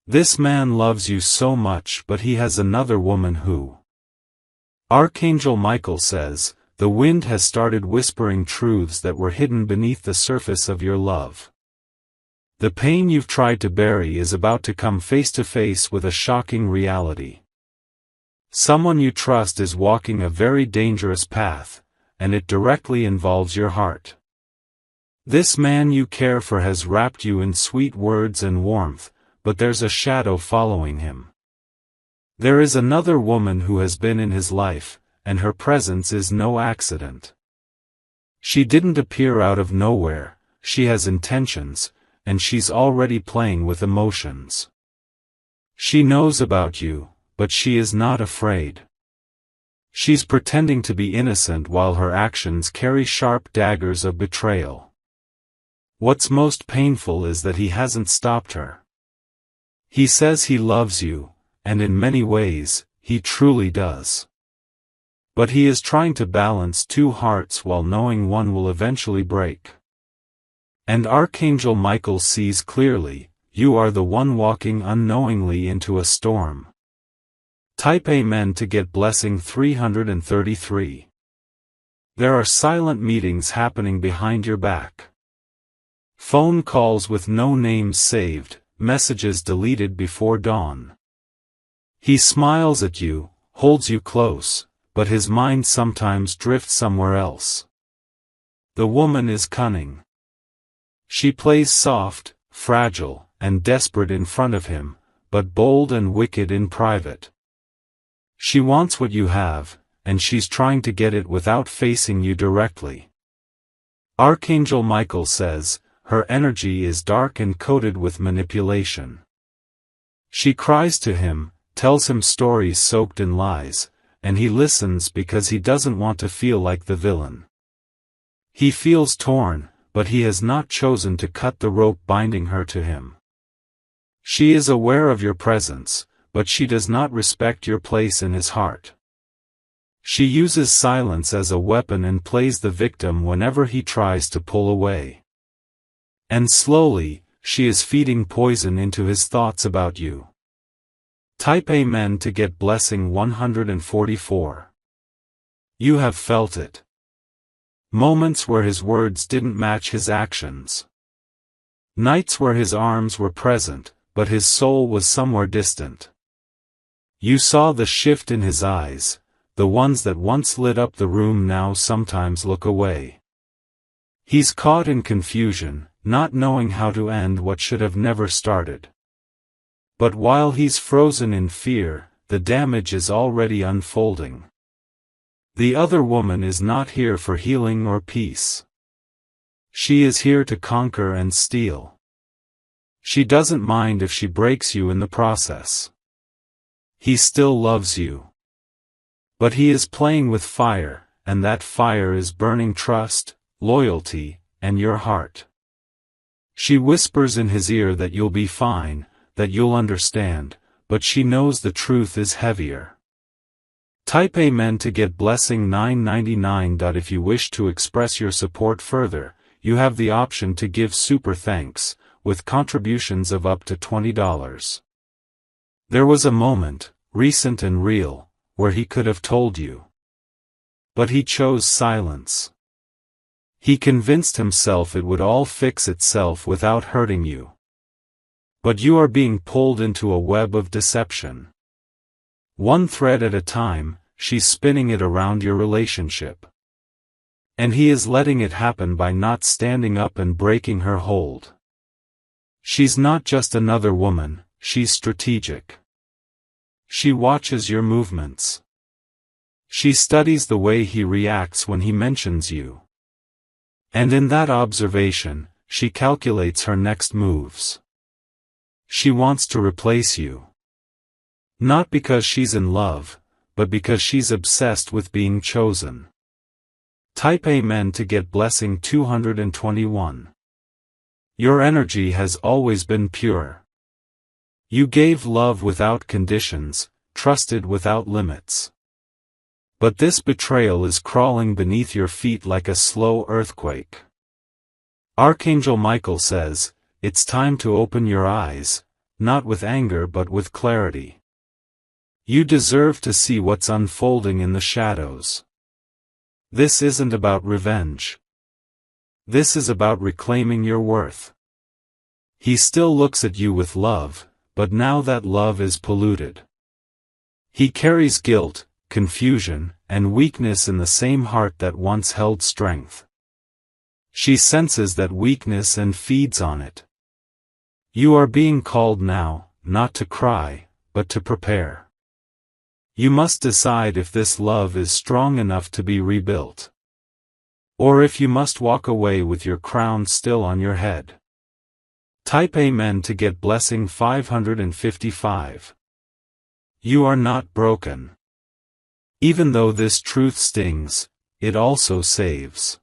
This man loves you so much, but he has another woman who. Archangel Michael says, the wind has started whispering truths that were hidden beneath the surface of your love. The pain you've tried to bury is about to come face to face with a shocking reality. Someone you trust is walking a very dangerous path, and it directly involves your heart. This man you care for has wrapped you in sweet words and warmth, but there's a shadow following him. There is another woman who has been in his life, and her presence is no accident. She didn't appear out of nowhere, she has intentions, and she's already playing with emotions. She knows about you, but she is not afraid. She's pretending to be innocent while her actions carry sharp daggers of betrayal. What's most painful is that he hasn't stopped her. He says he loves you, and in many ways, he truly does. But he is trying to balance two hearts while knowing one will eventually break. And Archangel Michael sees clearly, you are the one walking unknowingly into a storm. Type Amen to get blessing 333. There are silent meetings happening behind your back. Phone calls with no names saved, messages deleted before dawn. He smiles at you, holds you close, but his mind sometimes drifts somewhere else. The woman is cunning. She plays soft, fragile, and desperate in front of him, but bold and wicked in private. She wants what you have, and she's trying to get it without facing you directly. Archangel Michael says, her energy is dark and coated with manipulation. She cries to him, tells him stories soaked in lies, and he listens because he doesn't want to feel like the villain. He feels torn, but he has not chosen to cut the rope binding her to him. She is aware of your presence, but she does not respect your place in his heart. She uses silence as a weapon and plays the victim whenever he tries to pull away. And slowly, she is feeding poison into his thoughts about you. Type Amen to get blessing 144. You have felt it. Moments where his words didn't match his actions. Nights where his arms were present, but his soul was somewhere distant. You saw the shift in his eyes, the ones that once lit up the room now sometimes look away. He's caught in confusion, not knowing how to end what should have never started. But while he's frozen in fear, the damage is already unfolding. The other woman is not here for healing or peace. She is here to conquer and steal. She doesn't mind if she breaks you in the process. He still loves you. But he is playing with fire, and that fire is burning trust, loyalty, and your heart. She whispers in his ear that you'll be fine, that you'll understand, but she knows the truth is heavier. Type Amen to get blessing 999. If you wish to express your support further, you have the option to give super thanks, with contributions of up to $20. There was a moment, recent and real, where he could have told you. But he chose silence. He convinced himself it would all fix itself without hurting you. But you are being pulled into a web of deception. One thread at a time, she's spinning it around your relationship. And he is letting it happen by not standing up and breaking her hold. She's not just another woman, she's strategic. She watches your movements. She studies the way he reacts when he mentions you. And in that observation, she calculates her next moves. She wants to replace you. Not because she's in love, but because she's obsessed with being chosen. Type Amen to get blessing 221. Your energy has always been pure. You gave love without conditions, trusted without limits. But this betrayal is crawling beneath your feet like a slow earthquake. Archangel Michael says, it's time to open your eyes, not with anger but with clarity. You deserve to see what's unfolding in the shadows. This isn't about revenge. This is about reclaiming your worth. He still looks at you with love, but now that love is polluted. He carries guilt, confusion, and weakness in the same heart that once held strength. She senses that weakness and feeds on it. You are being called now, not to cry, but to prepare. You must decide if this love is strong enough to be rebuilt. Or if you must walk away with your crown still on your head. Type Amen to get blessing 555. You are not broken. Even though this truth stings, it also saves.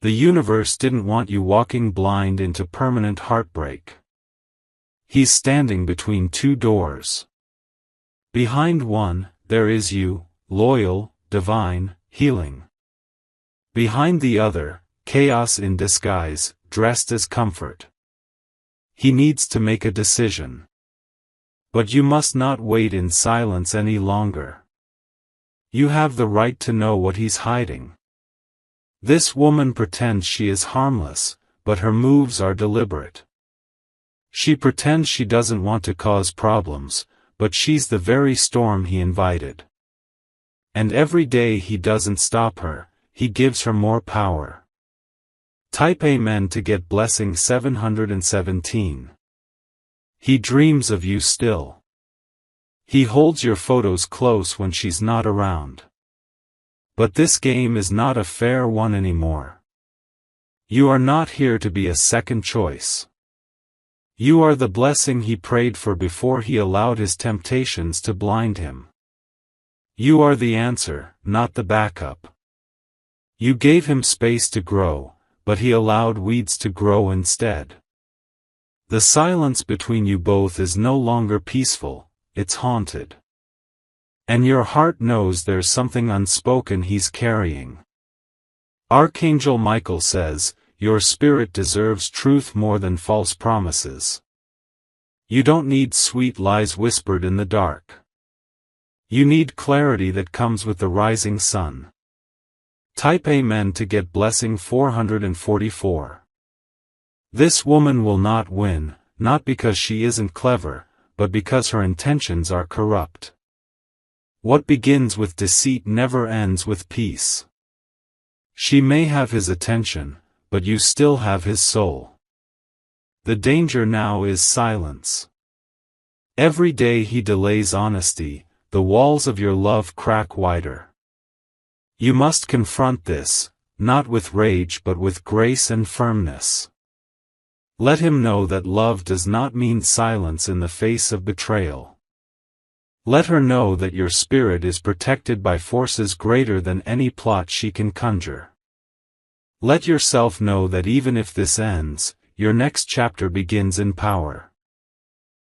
The universe didn't want you walking blind into permanent heartbreak. He's standing between two doors. Behind one, there is you, loyal, divine, healing. Behind the other, chaos in disguise, dressed as comfort. He needs to make a decision. But you must not wait in silence any longer. You have the right to know what he's hiding. This woman pretends she is harmless, but her moves are deliberate. She pretends she doesn't want to cause problems, but she's the very storm he invited. And every day he doesn't stop her, he gives her more power. Type Amen to get blessing 717. He dreams of you still. He holds your photos close when she's not around. But this game is not a fair one anymore. You are not here to be a second choice. You are the blessing he prayed for before he allowed his temptations to blind him. You are the answer, not the backup. You gave him space to grow, but he allowed weeds to grow instead. The silence between you both is no longer peaceful, it's haunted. And your heart knows there's something unspoken he's carrying. Archangel Michael says, your spirit deserves truth more than false promises. You don't need sweet lies whispered in the dark. You need clarity that comes with the rising sun. Type Amen to get blessing 444. This woman will not win, not because she isn't clever, but because her intentions are corrupt. What begins with deceit never ends with peace. She may have his attention, but you still have his soul. The danger now is silence. Every day he delays honesty, the walls of your love crack wider. You must confront this, not with rage but with grace and firmness. Let him know that love does not mean silence in the face of betrayal. Let her know that your spirit is protected by forces greater than any plot she can conjure. Let yourself know that even if this ends, your next chapter begins in power.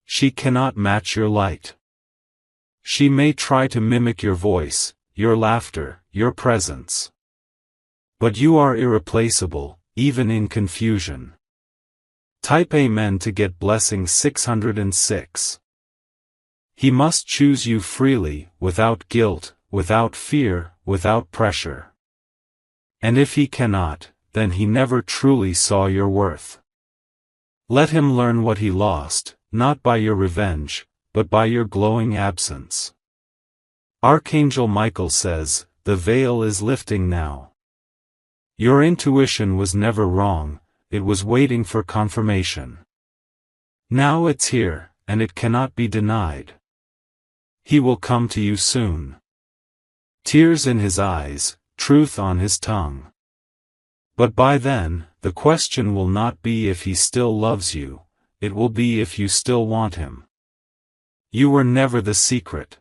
She cannot match your light. She may try to mimic your voice, your laughter, your presence. But you are irreplaceable, even in confusion. Type Amen to get blessing 606. He must choose you freely, without guilt, without fear, without pressure. And if he cannot, then he never truly saw your worth. Let him learn what he lost, not by your revenge, but by your glowing absence. Archangel Michael says, the veil is lifting now. Your intuition was never wrong, it was waiting for confirmation. Now it's here, and it cannot be denied. He will come to you soon. Tears in his eyes, truth on his tongue. But by then, the question will not be if he still loves you, it will be if you still want him. You were never the secret.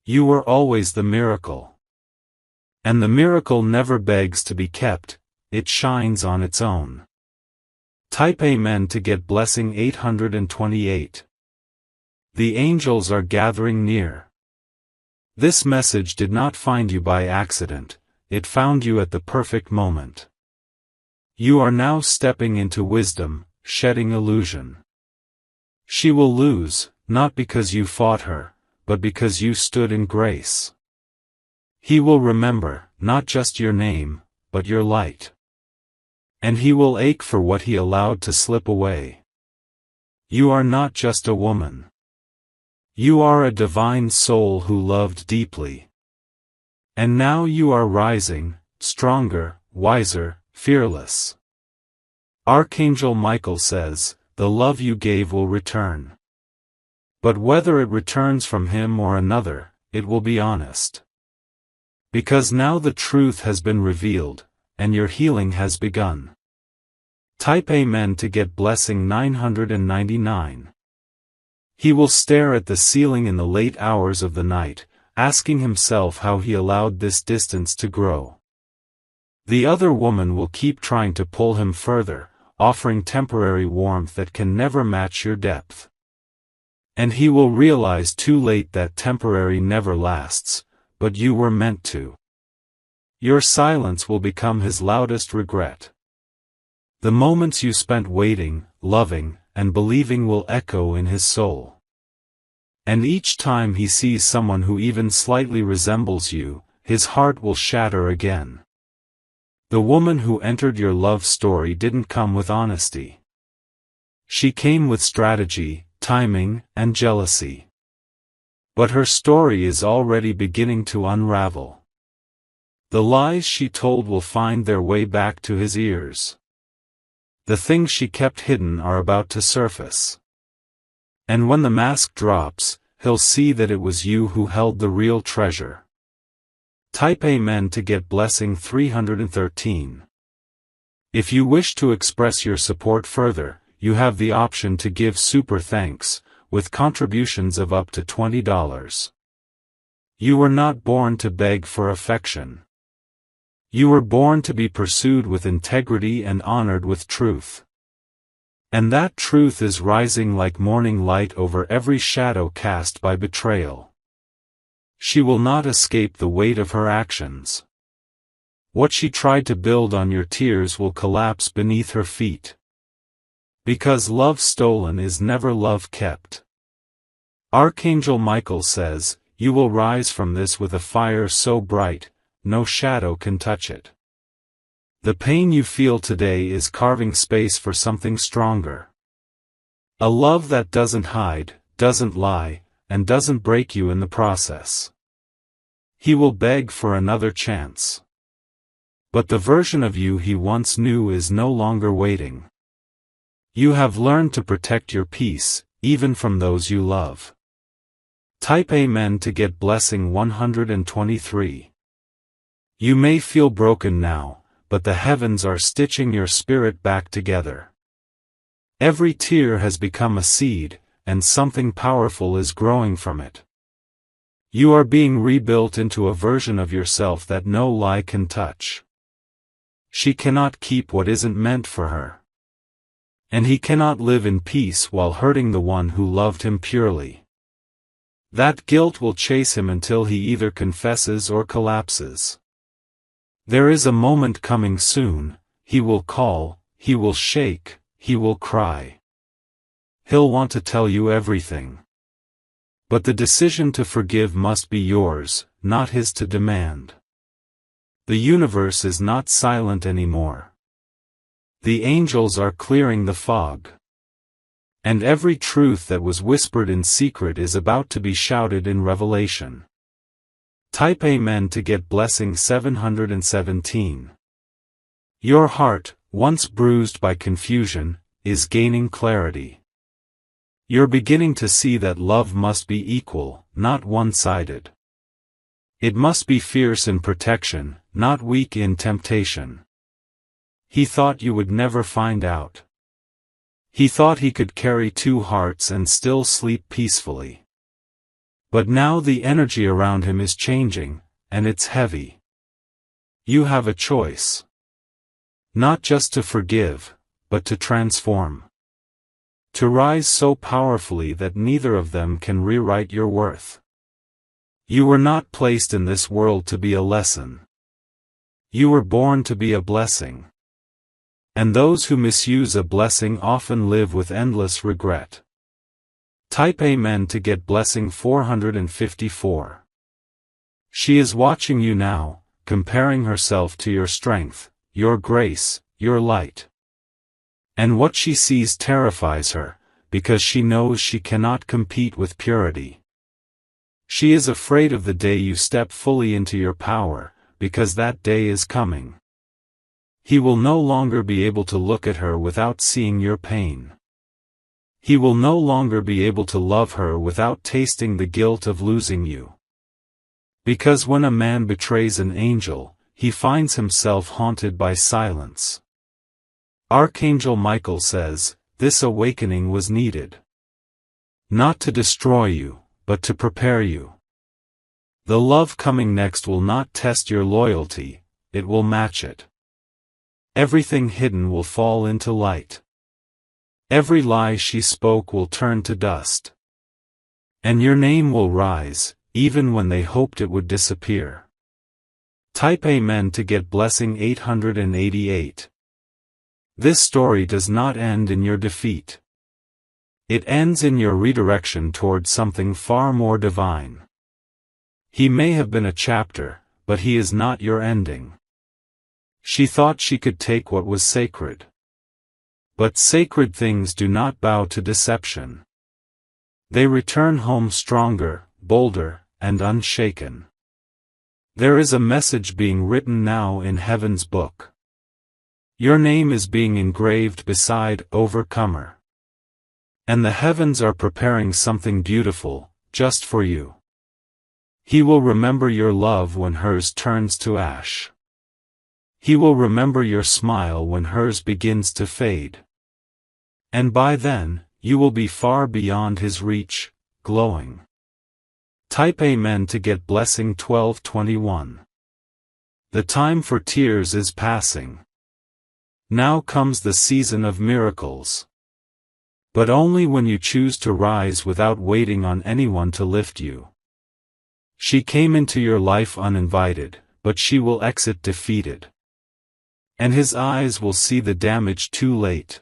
You were always the miracle. And the miracle never begs to be kept, it shines on its own. Type Amen to get blessing 828. The angels are gathering near. This message did not find you by accident, it found you at the perfect moment. You are now stepping into wisdom, shedding illusion. She will lose, not because you fought her, but because you stood in grace. He will remember, not just your name, but your light. And he will ache for what he allowed to slip away. You are not just a woman. You are a divine soul who loved deeply. And now you are rising, stronger, wiser, fearless. Archangel Michael says, the love you gave will return. But whether it returns from him or another, it will be honest. Because now the truth has been revealed, and your healing has begun. Type Amen to get blessing 999. He will stare at the ceiling in the late hours of the night, asking himself how he allowed this distance to grow. The other woman will keep trying to pull him further, offering temporary warmth that can never match your depth. And he will realize too late that temporary never lasts, but you were meant to. Your silence will become his loudest regret. The moments you spent waiting, loving, and believing will echo in his soul. And each time he sees someone who even slightly resembles you, his heart will shatter again. The woman who entered your love story didn't come with honesty. She came with strategy, timing, and jealousy. But her story is already beginning to unravel. The lies she told will find their way back to his ears. The things she kept hidden are about to surface. And when the mask drops, he'll see that it was you who held the real treasure. Type Amen to get blessing 313. If you wish to express your support further, you have the option to give super thanks, with contributions of up to $20. You were not born to beg for affection. You were born to be pursued with integrity and honored with truth. And that truth is rising like morning light over every shadow cast by betrayal. She will not escape the weight of her actions. What she tried to build on your tears will collapse beneath her feet. Because love stolen is never love kept. Archangel Michael says, you will rise from this with a fire so bright, no shadow can touch it. The pain you feel today is carving space for something stronger. A love that doesn't hide, doesn't lie, and doesn't break you in the process. He will beg for another chance. But the version of you he once knew is no longer waiting. You have learned to protect your peace, even from those you love. Type Amen to get blessing 123. You may feel broken now, but the heavens are stitching your spirit back together. Every tear has become a seed, and something powerful is growing from it. You are being rebuilt into a version of yourself that no lie can touch. She cannot keep what isn't meant for her. And he cannot live in peace while hurting the one who loved him purely. That guilt will chase him until he either confesses or collapses. There is a moment coming soon, he will call, he will shake, he will cry. He'll want to tell you everything. But the decision to forgive must be yours, not his to demand. The universe is not silent anymore. The angels are clearing the fog. And every truth that was whispered in secret is about to be shouted in revelation. Type Amen to get blessing 717. Your heart, once bruised by confusion, is gaining clarity. You're beginning to see that love must be equal, not one-sided. It must be fierce in protection, not weak in temptation. He thought you would never find out. He thought he could carry two hearts and still sleep peacefully. But now the energy around him is changing, and it's heavy. You have a choice. Not just to forgive, but to transform. To rise so powerfully that neither of them can rewrite your worth. You were not placed in this world to be a lesson. You were born to be a blessing. And those who misuse a blessing often live with endless regret. Type Amen to get blessing 454. She is watching you now, comparing herself to your strength, your grace, your light. And what she sees terrifies her, because she knows she cannot compete with purity. She is afraid of the day you step fully into your power, because that day is coming. He will no longer be able to look at her without seeing your pain. He will no longer be able to love her without tasting the guilt of losing you. Because when a man betrays an angel, he finds himself haunted by silence. Archangel Michael says, this awakening was needed. Not to destroy you, but to prepare you. The love coming next will not test your loyalty, it will match it. Everything hidden will fall into light. Every lie she spoke will turn to dust. And your name will rise, even when they hoped it would disappear. Type Amen to get blessing 888. This story does not end in your defeat. It ends in your redirection toward something far more divine. He may have been a chapter, but he is not your ending. She thought she could take what was sacred. But sacred things do not bow to deception. They return home stronger, bolder, and unshaken. There is a message being written now in heaven's book. Your name is being engraved beside Overcomer. And the heavens are preparing something beautiful, just for you. He will remember your love when hers turns to ash. He will remember your smile when hers begins to fade. And by then, you will be far beyond his reach, glowing. Type Amen to get blessing 1221. The time for tears is passing. Now comes the season of miracles. But only when you choose to rise without waiting on anyone to lift you. She came into your life uninvited, but she will exit defeated. And his eyes will see the damage too late.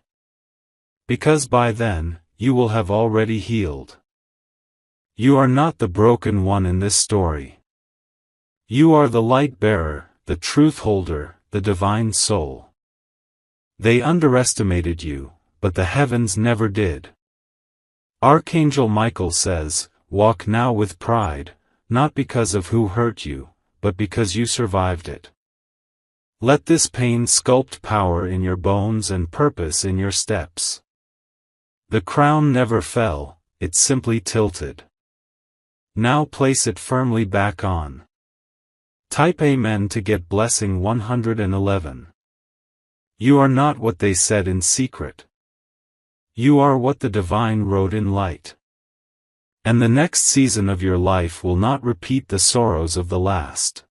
Because by then, you will have already healed. You are not the broken one in this story. You are the light bearer, the truth holder, the divine soul. They underestimated you, but the heavens never did. Archangel Michael says, walk now with pride, not because of who hurt you, but because you survived it. Let this pain sculpt power in your bones and purpose in your steps. The crown never fell, it simply tilted. Now place it firmly back on. Type Amen to get blessing 111. You are not what they said in secret. You are what the divine wrote in light. And the next season of your life will not repeat the sorrows of the last.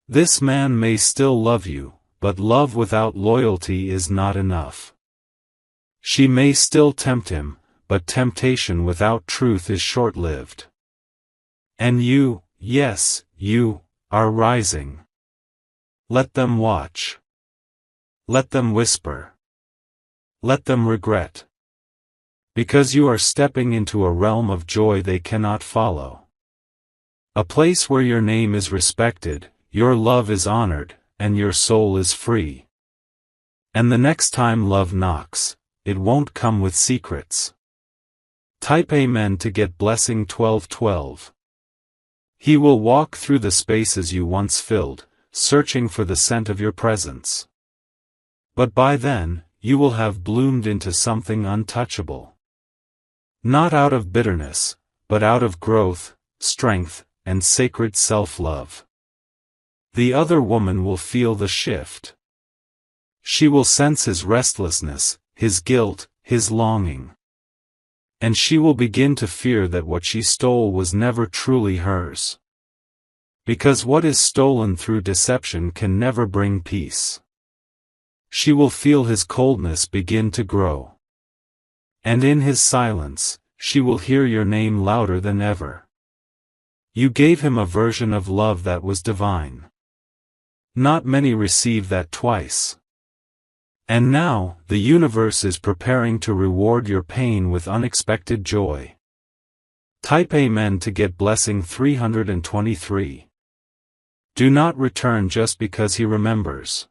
This man may still love you, but love without loyalty is not enough. She may still tempt him, but temptation without truth is short-lived. And you, yes, you, are rising. Let them watch. Let them whisper. Let them regret. Because you are stepping into a realm of joy they cannot follow. A place where your name is respected, your love is honored, and your soul is free. And the next time love knocks, it won't come with secrets. Type Amen to get blessing 1212. He will walk through the spaces you once filled, searching for the scent of your presence. But by then, you will have bloomed into something untouchable. Not out of bitterness, but out of growth, strength, and sacred self-love. The other woman will feel the shift. She will sense his restlessness, his guilt, his longing. And she will begin to fear that what she stole was never truly hers. Because what is stolen through deception can never bring peace. She will feel his coldness begin to grow. And in his silence, she will hear your name louder than ever. You gave him a version of love that was divine. Not many receive that twice. And now, the universe is preparing to reward your pain with unexpected joy. Type Amen to get blessing 323. Do not return just because he remembers.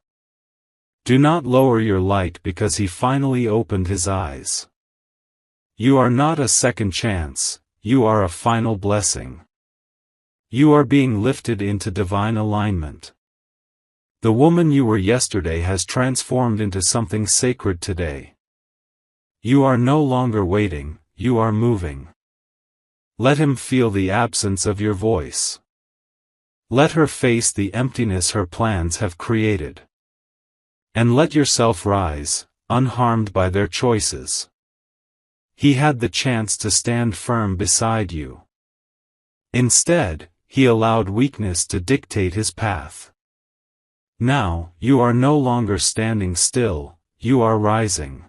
Do not lower your light because he finally opened his eyes. You are not a second chance, you are a final blessing. You are being lifted into divine alignment. The woman you were yesterday has transformed into something sacred today. You are no longer waiting, you are moving. Let him feel the absence of your voice. Let her face the emptiness her plans have created. And let yourself rise, unharmed by their choices. He had the chance to stand firm beside you. Instead, he allowed weakness to dictate his path. Now, you are no longer standing still, you are rising.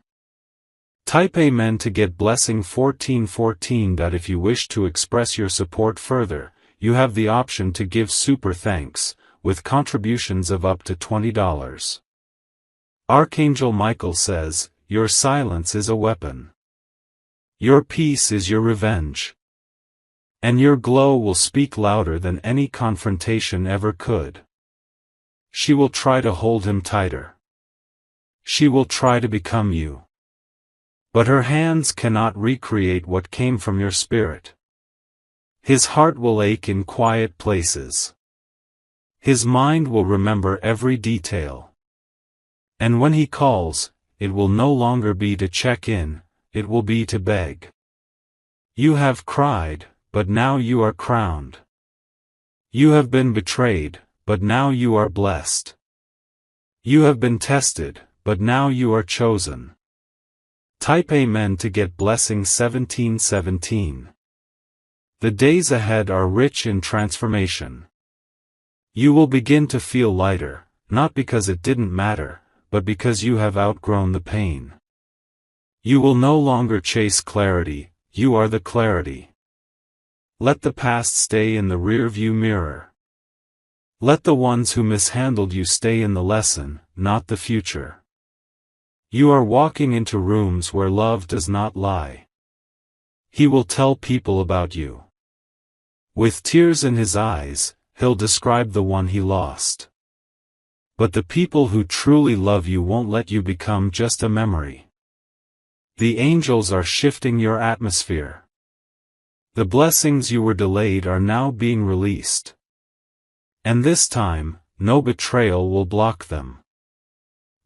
Type Amen to get blessing 1414. If you wish to express your support further, you have the option to give super thanks, with contributions of up to $20. Archangel Michael says, your silence is a weapon. Your peace is your revenge. And your glow will speak louder than any confrontation ever could. She will try to hold him tighter. She will try to become you. But her hands cannot recreate what came from your spirit. His heart will ache in quiet places. His mind will remember every detail. And when he calls, it will no longer be to check in, it will be to beg. You have cried, but now you are crowned. You have been betrayed, but now you are blessed. You have been tested, but now you are chosen. Type Amen to get blessing 1717. The days ahead are rich in transformation. You will begin to feel lighter, not because it didn't matter, but because you have outgrown the pain. You will no longer chase clarity, you are the clarity. Let the past stay in the rearview mirror. Let the ones who mishandled you stay in the lesson, not the future. You are walking into rooms where love does not lie. He will tell people about you. With tears in his eyes, he'll describe the one he lost. But the people who truly love you won't let you become just a memory. The angels are shifting your atmosphere. The blessings you were delayed are now being released. And this time, no betrayal will block them.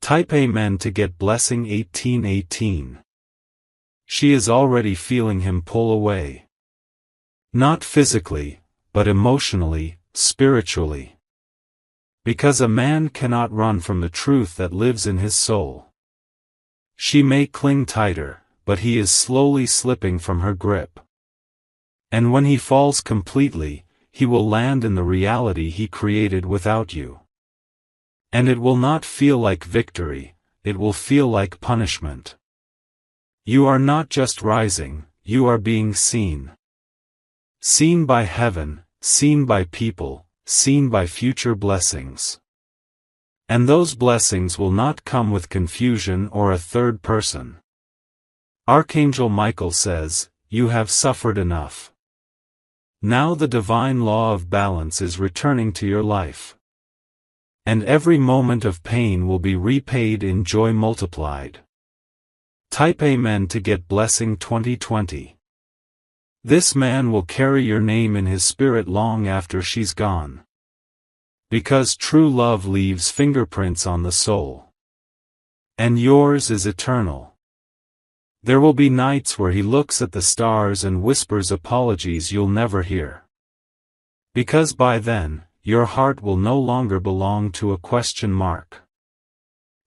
Type Amen to get blessing 1818. She is already feeling him pull away. Not physically, but emotionally, spiritually. Because a man cannot run from the truth that lives in his soul. She may cling tighter, but he is slowly slipping from her grip. And when he falls completely, he will land in the reality he created without you. And it will not feel like victory, it will feel like punishment. You are not just rising, you are being seen. Seen by heaven, seen by people, seen by future blessings. And those blessings will not come with confusion or a third person. Archangel Michael says, you have suffered enough. Now the divine law of balance is returning to your life. And every moment of pain will be repaid in joy multiplied. Type Amen to get blessing 2020. This man will carry your name in his spirit long after she's gone. Because true love leaves fingerprints on the soul. And yours is eternal. There will be nights where he looks at the stars and whispers apologies you'll never hear. Because by then, your heart will no longer belong to a question mark.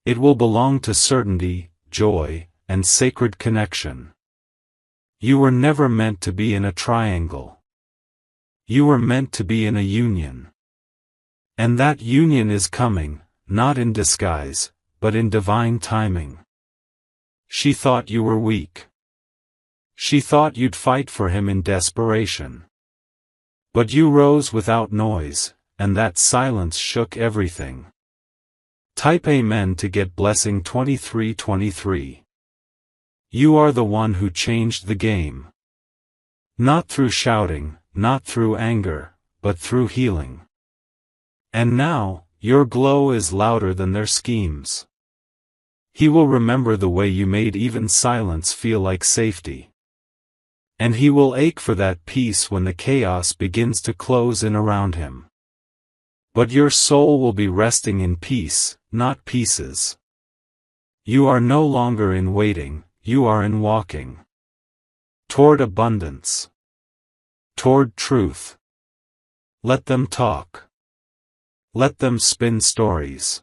It will belong to certainty, joy, and sacred connection. You were never meant to be in a triangle. You were meant to be in a union. And that union is coming, not in disguise, but in divine timing. She thought you were weak. She thought you'd fight for him in desperation. But you rose without noise, and that silence shook everything. Type Amen to get blessing 2323. You are the one who changed the game. Not through shouting, not through anger, but through healing. And now, your glow is louder than their schemes. He will remember the way you made even silence feel like safety. And he will ache for that peace when the chaos begins to close in around him. But your soul will be resting in peace, not pieces. You are no longer in waiting, you are in walking. Toward abundance. Toward truth. Let them talk. Let them spin stories.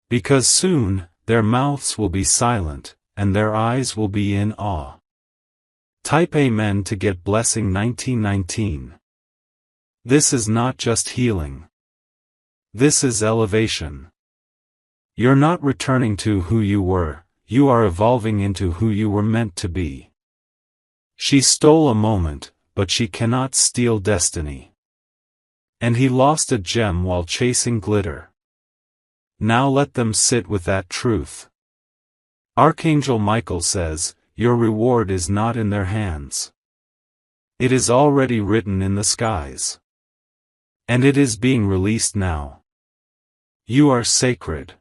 Because soon, their mouths will be silent, and their eyes will be in awe. Type Amen to get blessing 1919. This is not just healing. This is elevation. You're not returning to who you were, you are evolving into who you were meant to be. She stole a moment, but she cannot steal destiny. And he lost a gem while chasing glitter. Now let them sit with that truth. Archangel Michael says, your reward is not in their hands. It is already written in the skies. And it is being released now. You are sacred.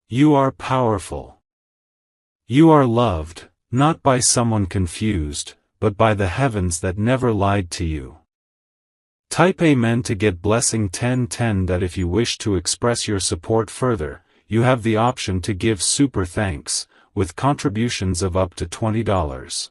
You are powerful. You are loved, not by someone confused, but by the heavens that never lied to you. Type Amen to get blessing 1010 that if you wish to express your support further, you have the option to give super thanks, with contributions of up to $20.